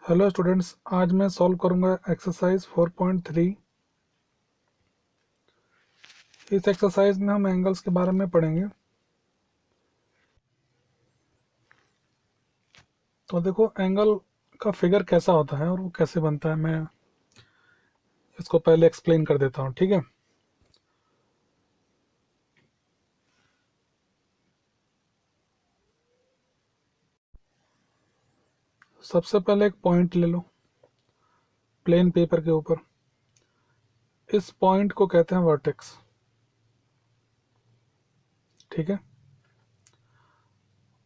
Hello students, आज मैं solve करूंगा एक्सरसाइज 4.3। इस एक्सरसाइज में हम एंगल्स के बारे में पढ़ेंगे। तो देखो, एंगल का फिगर कैसा होता है और वो कैसे बनता है, मैं इसको पहले एक्सप्लेन कर देता हूँ। ठीक है। सबसे पहले एक पॉइंट ले लो प्लेन पेपर के ऊपर। इस पॉइंट को कहते हैं वर्टेक्स। ठीक है।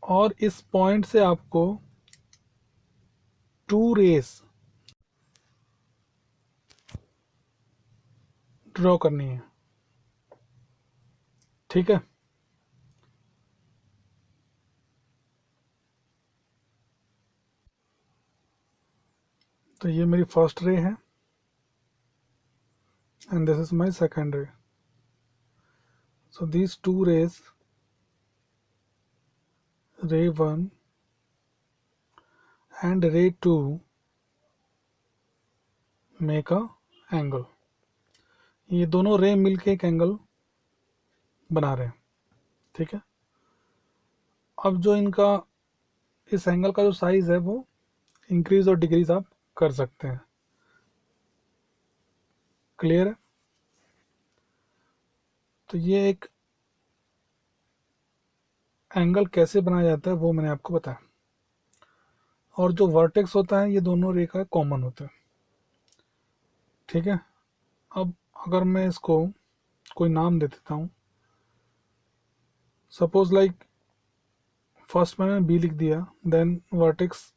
और इस पॉइंट से आपको टू रेस ड्रॉ करनी है। ठीक है। तो ये मेरी फर्स्ट रे है and this is my second ray. So these two race, रे 1 and ray 2 make a angle। ये दोनों रे मिलके एक एंगल बना रहे हैं। ठीक है। अब जो इनका इस एंगल का जो साइज है वो इंक्रीज और डिक्रीज आप कर सकते हैं। क्लियर है। तो ये एक एंगल कैसे बनाया जाता है वो मैंने आपको बताया। और जो वर्टेक्स होता है ये दोनों रे का कॉमन होता है। ठीक है। अब अगर मैं इसको कोई नाम दे देता हूँ, सपोज लाइक फर्स्ट मैंने बी लिख दिया, देन वर्टेक्स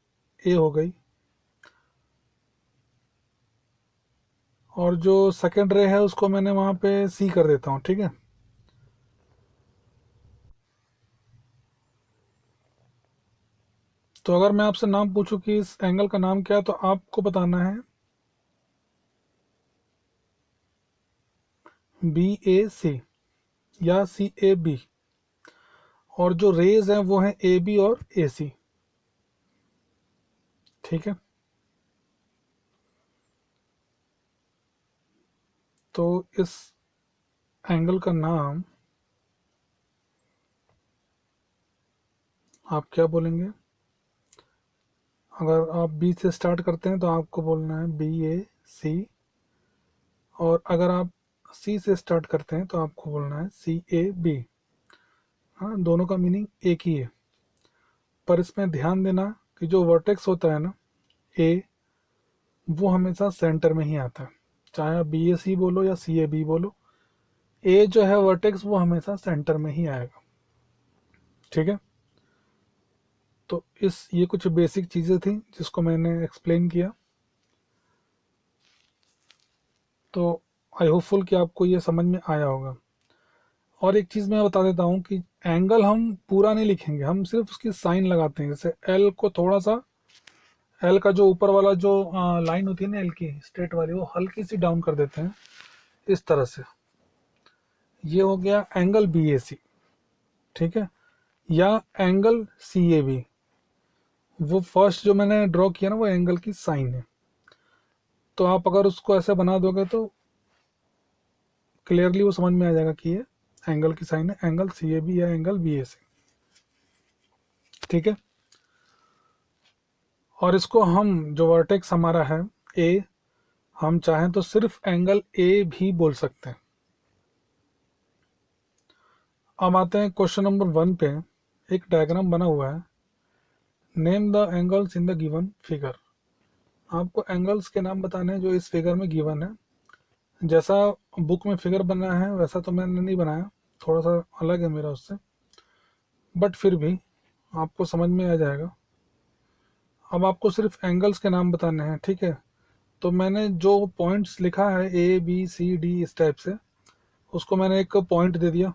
ए हो गई, और जो सेकेंड रे है उसको मैंने वहाँ पे सी कर देता हूँ। ठीक है। तो अगर मैं आपसे नाम पूछूं कि इस एंगल का नाम क्या है, तो आपको बताना है बी ए सी या सी ए बी। और जो रेज हैं वो हैं ए बी और ए सी। ठीक है। तो इस एंगल का नाम आप क्या बोलेंगे? अगर आप बी से स्टार्ट करते हैं तो आपको बोलना है बी ए सी, और अगर आप सी से स्टार्ट करते हैं तो आपको बोलना है सी ए बी। हाँ, दोनों का मीनिंग एक ही है, पर इसमें ध्यान देना कि जो वर्टेक्स होता है ना, ए, वो हमेशा सेंटर में ही आता है। चाहे आप बी ए सी बोलो या सी ए बी बोलो, ए जो है वर्टेक्स वो हमेशा सेंटर में ही आएगा। ठीक है। तो ये कुछ बेसिक चीज़ें थी जिसको मैंने एक्सप्लेन किया। तो आई होपफुल कि आपको ये समझ में आया होगा। और एक चीज़ मैं बता देता हूँ कि एंगल हम पूरा नहीं लिखेंगे, हम सिर्फ उसकी साइन लगाते हैं। जैसे एल को थोड़ा सा, एल का जो ऊपर वाला जो लाइन होती है ना, एल की स्ट्रेट वाली, वो हल्की सी डाउन कर देते हैं इस तरह से। ये हो गया एंगल बी ए सी। ठीक है। या एंगल सी ए बी, वो फर्स्ट जो मैंने ड्रॉ किया ना वो एंगल की साइन है। तो आप अगर उसको ऐसे बना दोगे तो क्लियरली वो समझ में आ जाएगा कि ये एंगल की साइन है, एंगल सी ए बी या एंगल बी ए सी। ठीक है। और इसको हम, जो वर्टेक्स हमारा है ए, हम चाहें तो सिर्फ एंगल ए भी बोल सकते हैं। अब आते हैं क्वेश्चन नंबर 1 पे। एक डायग्राम बना हुआ है, name the angles in the given figure. आपको एंगल्स के नाम बताने हैं जो इस फिगर में गिवन है। जैसा बुक में फिगर बना है वैसा तो मैंने नहीं बनाया, थोड़ा सा अलग है मेरा उससे, बट फिर भी आपको समझ में आ जाएगा। अब आपको सिर्फ एंगल्स के नाम बताने हैं। ठीक है। तो मैंने जो पॉइंट्स लिखा है ए बी सी डी इस टाइप से, उसको मैंने एक पॉइंट दे दिया,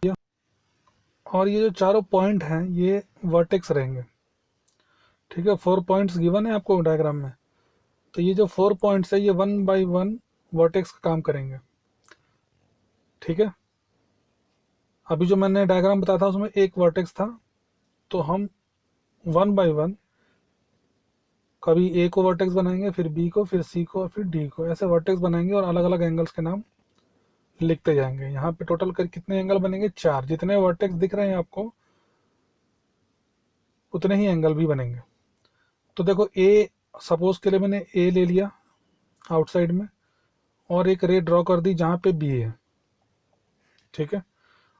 और ये जो चारों पॉइंट हैं ये वर्टेक्स रहेंगे। ठीक है। 4 पॉइंट्स गिवन है आपको डायग्राम में, तो ये जो 4 पॉइंट्स है ये 1 बाय 1 वर्टेक्स का काम करेंगे। ठीक है। अभी जो मैंने डायग्राम बताया था उसमें एक वर्टेक्स था, तो हम 1 बाय 1 कभी ए को वर्टेक्स बनाएंगे, फिर बी को, फिर सी को, फिर डी को, ऐसे वर्टेक्स बनाएंगे और अलग अलग एंगल्स के नाम लिखते जाएंगे। यहाँ पे टोटल कर कितने एंगल बनेंगे? 4। जितने वर्टेक्स दिख रहे हैं आपको उतने ही एंगल भी बनेंगे। तो देखो ए, सपोज के लिए मैंने ए ले लिया आउटसाइड में और एक रे ड्रॉ कर दी जहाँ पे बी है, ठीक है,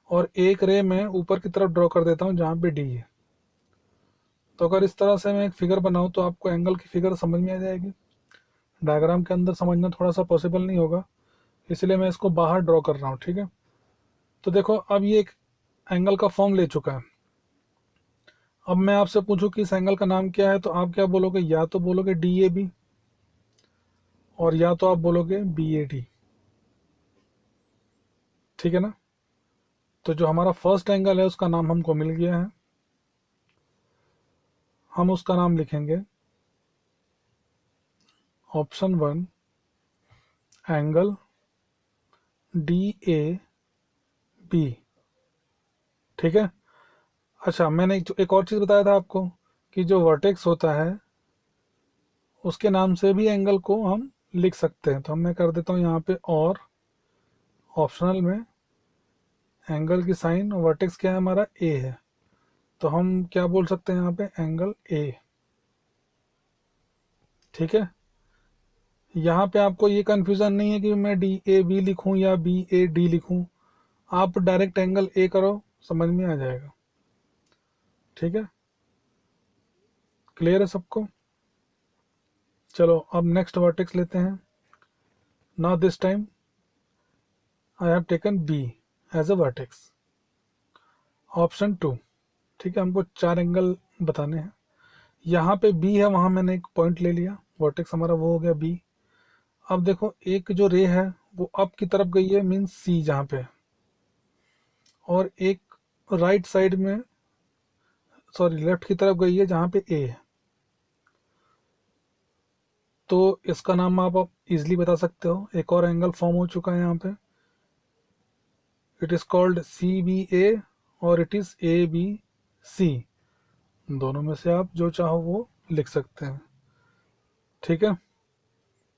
और एक रे मैं ऊपर की तरफ ड्रॉ कर देता हूँ जहाँ पे डी है। तो अगर इस तरह से मैं एक फिगर बनाऊँ तो आपको एंगल की फिगर समझ में आ जाएगी। डायग्राम के अंदर समझना थोड़ा सा पॉसिबल नहीं होगा, इसलिए मैं इसको बाहर ड्रॉ कर रहा हूँ, ठीक है। तो देखो अब ये एक एंगल का फॉर्म ले चुका है। अब मैं आपसे पूछूं कि इस एंगल का नाम क्या है, तो आप क्या बोलोगे? या तो बोलोगे डी ए बी, और या तो आप बोलोगे बी ए डी, ठीक है ना। तो जो हमारा फर्स्ट एंगल है उसका नाम हमको मिल गया है, हम उसका नाम लिखेंगे option 1 angle D A B, ठीक है। अच्छा, मैंने एक और चीज़ बताया था आपको कि जो वर्टेक्स होता है उसके नाम से भी एंगल को हम लिख सकते हैं। तो मैं कर देता हूँ यहाँ पे, और ऑप्शनल में एंगल की साइन, वर्टेक्स क्या है हमारा? ए है, तो हम क्या बोल सकते हैं यहाँ पे? एंगल ए, ठीक है। यहाँ पे आपको ये कंफ्यूजन नहीं है कि मैं डी ए बी लिखूँ या बी ए डी लिखूँ, आप डायरेक्ट एंगल ए करो, समझ में आ जाएगा, ठीक है। क्लियर है सबको? चलो अब नेक्स्ट वर्टेक्स लेते हैं। Now this time I have taken B as a vertex, option 2, ठीक है। हमको 4 एंगल बताने हैं। यहाँ पे बी है, वहाँ मैंने एक पॉइंट ले लिया, वर्टेक्स हमारा वो हो गया बी। अब देखो एक जो रे है वो अप की तरफ गई है, मीन्स सी जहाँ पे, और एक राइट साइड में, सॉरी लेफ्ट की तरफ गई है जहाँ पे ए है। तो इसका नाम आप इजिली बता सकते हो, एक और एंगल फॉर्म हो चुका है यहाँ पे, it is called C B A और it is A B C. दोनों में से आप जो चाहो वो लिख सकते हैं, ठीक है।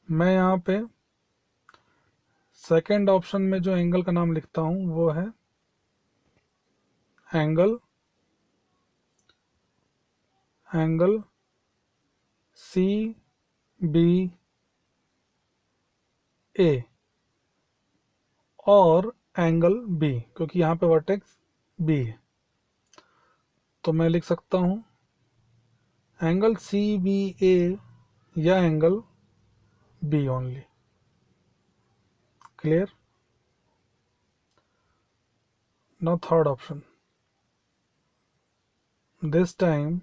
मैं यहाँ पे सेकेंड ऑप्शन में जो एंगल का नाम लिखता हूँ वो है एंगल सी बी ए और एंगल बी, क्योंकि यहाँ पे वर्टेक्स बी है। तो मैं लिख सकता हूँ एंगल सी बी ए या angle B only. Clear? Now third option, this time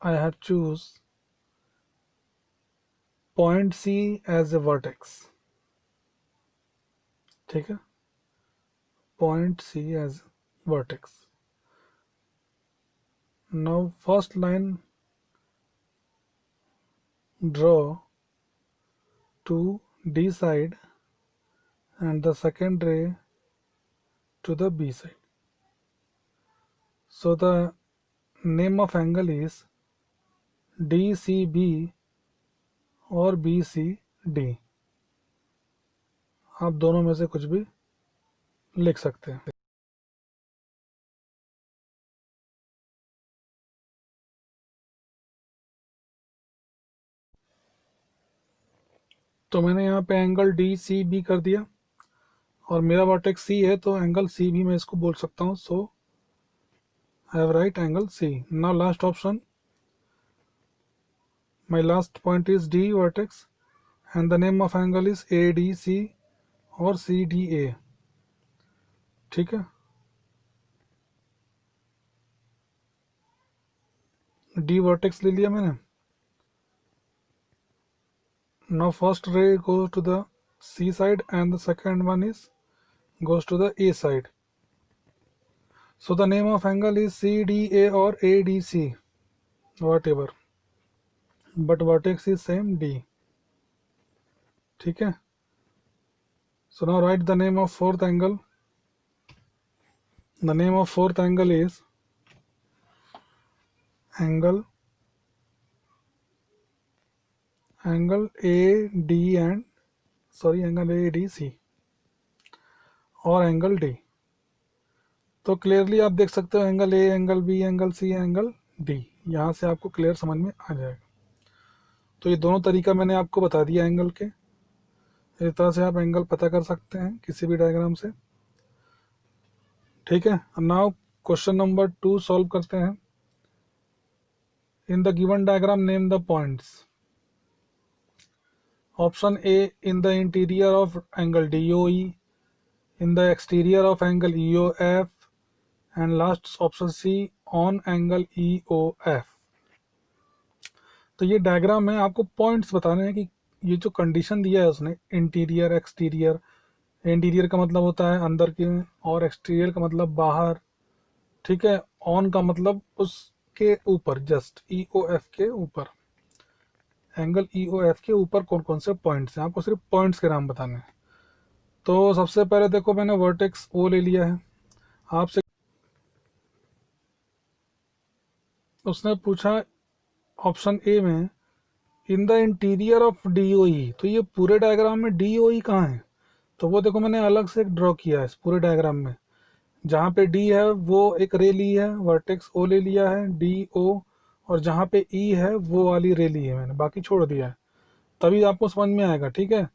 I have choose point C as a vertex, ठीक है, point C as vertex. Now first line draw to D side and the second ray to the B side. So the name of angle is DCB और BCD, आप दोनों में से कुछ भी लिख सकते हैं। तो मैंने यहाँ पे एंगल DCB कर दिया और मेरा वर्टेक्स C है, तो एंगल C भी मैं इसको बोल सकता हूँ। सो I have right angle C. Now last option, my last point is D vertex and the name of angle is ADC और CDA, ठीक है। D vertex ले लिया मैंने। Now first ray goes to the C side and the second one is goes to the A side. So the name of angle is CDA or ADC, whatever, but vertex is same D, ठीक है। So now write the name of fourth angle. The name of fourth angle is angle angle A D and angle A D C और angle D. तो clearly आप देख सकते हो angle A, angle B, angle C, angle D. यहाँ से आपको clear समझ में आ जाएगा। तो ये दोनों तरीका मैंने आपको बता दिया एंगल के। इस तरह से आप एंगल पता कर सकते हैं किसी भी डायग्राम से। ठीक है, नाउ क्वेश्चन नंबर 2 सॉल्व करते हैं। In the given diagram name the points. Option A, in the interior of angle D O E, in the exterior of angle EOF, and last option C, on angle EOF। तो ये diagram में आपको points बताने हैं कि ये जो condition दिया है उसने, इंटीरियर एक्सटीरियर, इंटीरियर का मतलब होता है अंदर के, और एक्सटीरियर का मतलब बाहर। ठीक है, ऑन का मतलब उसके ऊपर, जस्ट EOF के ऊपर, एंगल EOF के ऊपर कौन कौन से पॉइंट्स हैं, आपको सिर्फ पॉइंट्स के नाम बताने हैं। तो सबसे पहले देखो मैंने वर्टेक्स O ले लिया है आपसे। उसने पूछा ऑप्शन ए में इन द इंटीरियर ऑफ DOE। तो ये पूरे डायग्राम में DOE कहाँ है? तो वो देखो मैंने अलग से एक ड्रॉ किया है इस पूरे डायग्राम में। जहाँ पे D है वो एक रे ली है, वर्टेक्स O ले लिया है DO, और जहाँ पे E है वो वाली रे ली है मैंने, बाकी छोड़ दिया है। तभी आपको समझ में आएगा। ठीक है,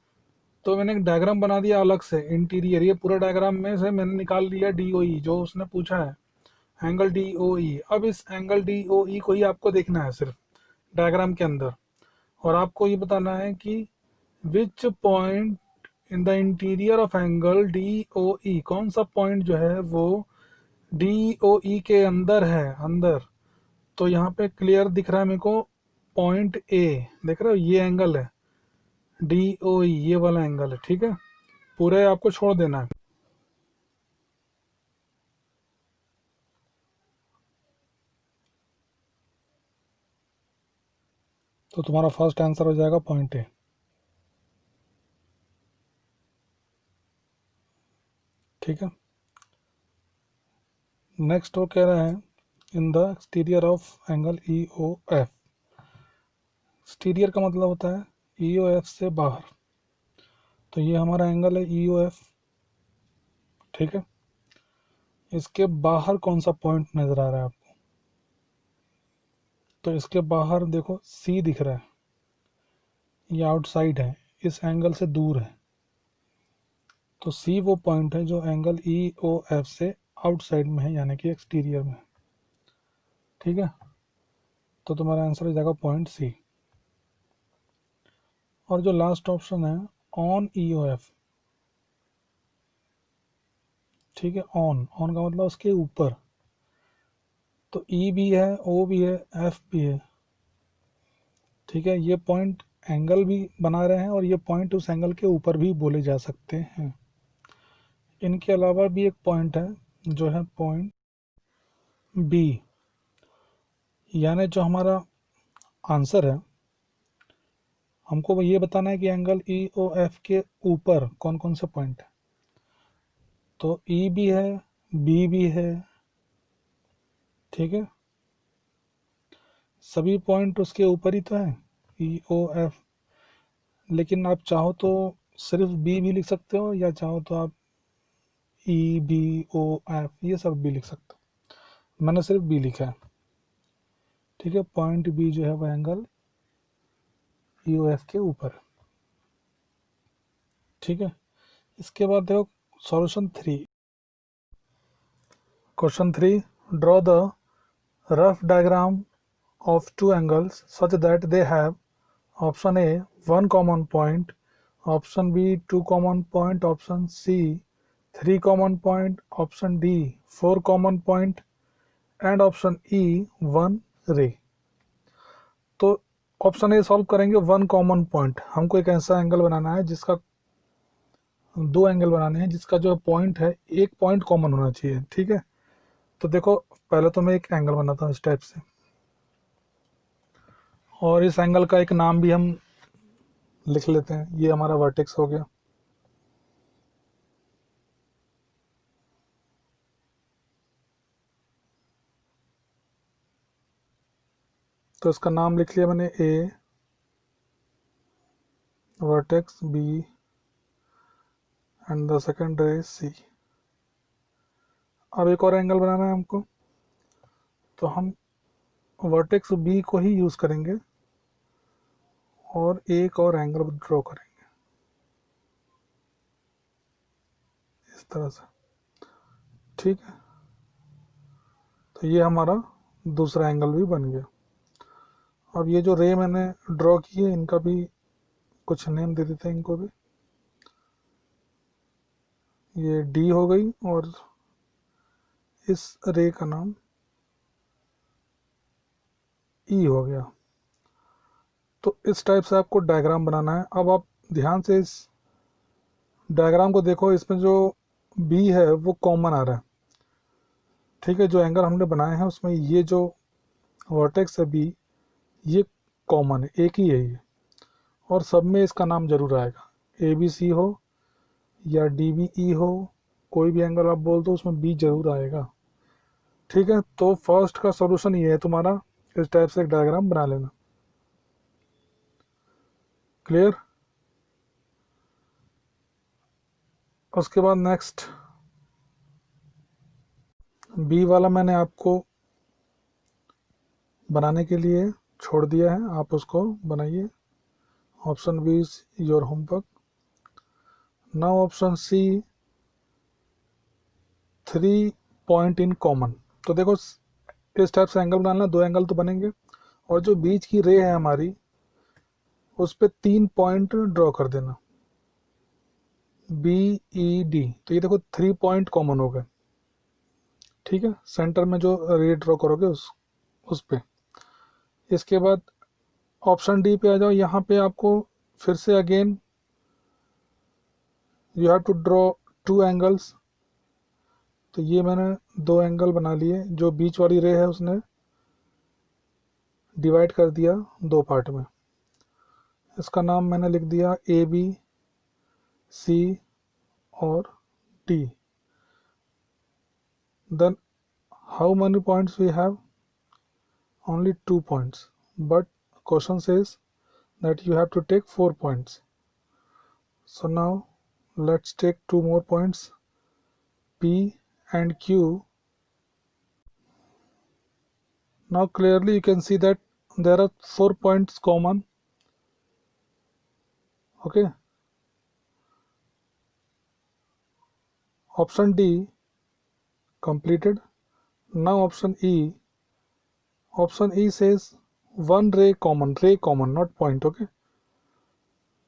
तो मैंने एक डायग्राम बना दिया अलग से इंटीरियर। ये पूरा डायग्राम में से मैंने निकाल लिया DOE जो उसने पूछा है, एंगल DOE। अब इस एंगल DOE को ही आपको देखना है सिर्फ डायग्राम के अंदर, और आपको ये बताना है कि which point in the interior of angle DOE, कौन सा पॉइंट जो है वो DOE के अंदर है, अंदर। तो यहाँ पे क्लियर दिख रहा है मेरे को पॉइंट ए, देख रहे हो ये एंगल है DOE, ये वाला एंगल है। ठीक है, पूरे आपको छोड़ देना है। तो तुम्हारा फर्स्ट आंसर हो जाएगा पॉइंट ए। ठीक है, नेक्स्ट वो कह रहा है in the exterior of angle EOF। Exterior का मतलब होता है EOF से बाहर। तो ये हमारा एंगल है EOF। ठीक है, इसके बाहर कौन सा पॉइंट नजर आ रहा है आपको? तो इसके बाहर देखो C दिख रहा है, ये आउटसाइड है, इस एंगल से दूर है। तो C वो पॉइंट है जो एंगल EOF से आउटसाइड में है, यानी कि एक्सटीरियर में। ठीक है, तो तुम्हारा आंसर हो जाएगा पॉइंट C। और जो लास्ट ऑप्शन है ऑन EOF। ठीक है, ऑन, ऑन का मतलब उसके ऊपर। तो E भी है, O भी है, F भी है। ठीक है, ये पॉइंट एंगल भी बना रहे हैं और ये पॉइंट उस एंगल के ऊपर भी बोले जा सकते हैं। इनके अलावा भी एक पॉइंट है जो है पॉइंट बी, यानी जो हमारा आंसर है, हमको ये बताना है कि एंगल EOF के ऊपर कौन कौन से पॉइंट है। तो E भी है, B भी है। ठीक है, सभी पॉइंट उसके ऊपर ही तो है EOF। लेकिन आप चाहो तो सिर्फ B भी लिख सकते हो, या चाहो तो आप EBOF ये सब भी लिख सकते हो। मैंने सिर्फ B लिखा है। ठीक है, पॉइंट B जो है वो एंगल EOF के ऊपर। ठीक है, इसके बाद देखो solution 3। Question 3, draw the rough diagram of two angles such that they have option A 1 common point, option B 2 common point, option C 3 common point, option D 4 common point, and option E 1 ray। तो option A solve करेंगे 1 common point. हमको एक ऐसा angle बनाना है जिसका, दो angle बनाने हैं जिसका जो पॉइंट है एक पॉइंट कॉमन होना चाहिए। ठीक है, तो देखो पहले तो मैं एक एंगल बनाता हूँ इस टाइप से, और इस एंगल का एक नाम भी हम लिख लेते हैं। ये हमारा वर्टेक्स हो गया। तो इसका नाम लिख लिया मैंने ए, vertex B and the second ray C। अब एक और एंगल बनाना है हमको, तो हम वर्टेक्स बी को ही यूज़ करेंगे और एक और एंगल ड्रॉ करेंगे इस तरह से। ठीक है, तो ये हमारा दूसरा एंगल भी बन गया। अब ये जो रे मैंने ड्रॉ की है इनका भी कुछ नेम दे देते हैं इनको भी। ये डी हो गई और इस रे का नाम ई हो गया। तो इस टाइप से आपको डायग्राम बनाना है। अब आप ध्यान से इस डायग्राम को देखो, इसमें जो बी है वो कॉमन आ रहा है। ठीक है, जो एंगल हमने बनाए हैं उसमें ये जो वर्टेक्स है बी, ये कॉमन है, एक ही है ये, और सब में इसका नाम जरूर आएगा। ए बी सी हो या डी बी ई हो, कोई भी एंगल आप बोल दो उसमें बी जरूर आएगा। ठीक है, तो फर्स्ट का सॉल्यूशन ये है तुम्हारा, इस टाइप से एक डायग्राम बना लेना। क्लियर? उसके बाद नेक्स्ट बी वाला मैंने आपको बनाने के लिए छोड़ दिया है, आप उसको बनाइए। Option B is your homework. Now option C, 3 point in common. तो देखो इस टाइप से एंगल बनाना, 2 एंगल तो बनेंगे, और जो बीच की रे है हमारी उस पर 3 पॉइंट ड्रॉ कर देना, बी ई डी। तो ये देखो 3 पॉइंट कॉमन हो गए। ठीक है, सेंटर में जो रे ड्रॉ करोगे उस पे। इसके बाद ऑप्शन डी पे आ जाओ। यहाँ पे आपको फिर से again you have to draw 2 angles. तो ये मैंने 2 एंगल बना लिए, जो बीच वाली रे है उसने डिवाइड कर दिया 2 पार्ट में। इसका नाम मैंने लिख दिया ए बी सी और डी। Then how many points we have? Only 2 points, but question says that you have to take 4 points. So now let's take 2 more points, P and Q. Now clearly you can see that there are 4 points common. Okay, option D completed. Now option E. Option E says one ray common, not point. Okay,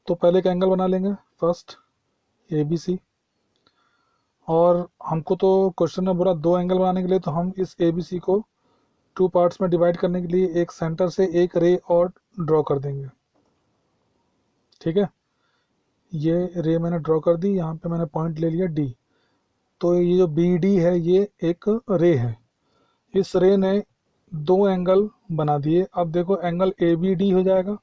तो पहले एक angle बना लेंगे first A B C, और हमको तो question में बोला 2 एंगल बनाने के लिए, तो हम इस ए बी सी को 2 पार्ट्स में डिवाइड करने के लिए एक सेंटर से एक रे और ड्रॉ कर देंगे। ठीक है, ये रे मैंने ड्रॉ कर दी, यहाँ पे मैंने पॉइंट ले लिया डी। तो ये जो बी डी है ये एक रे है, इस रे ने 2 एंगल बना दिए। अब देखो एंगल ए बी डी हो जाएगा।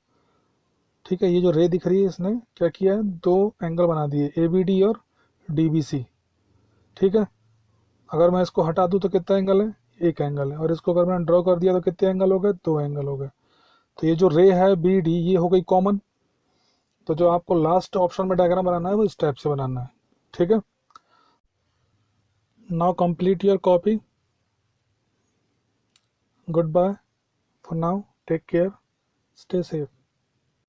ठीक है, ये जो रे दिख रही है इसने क्या किया है, 2 एंगल बना दिए, ए बी डी और डी बी सी। ठीक है, अगर मैं इसको हटा दूँ तो कितना एंगल है, एक एंगल है, और इसको अगर मैंने ड्रॉ कर दिया तो कितने एंगल हो गए, 2 एंगल हो गए। तो ये जो रे है बी डी ये हो गई कॉमन। तो जो आपको लास्ट ऑप्शन में डायग्राम बनाना है वो इस टाइप से बनाना है। ठीक है, now complete your copy. Goodbye for now, take care, stay safe.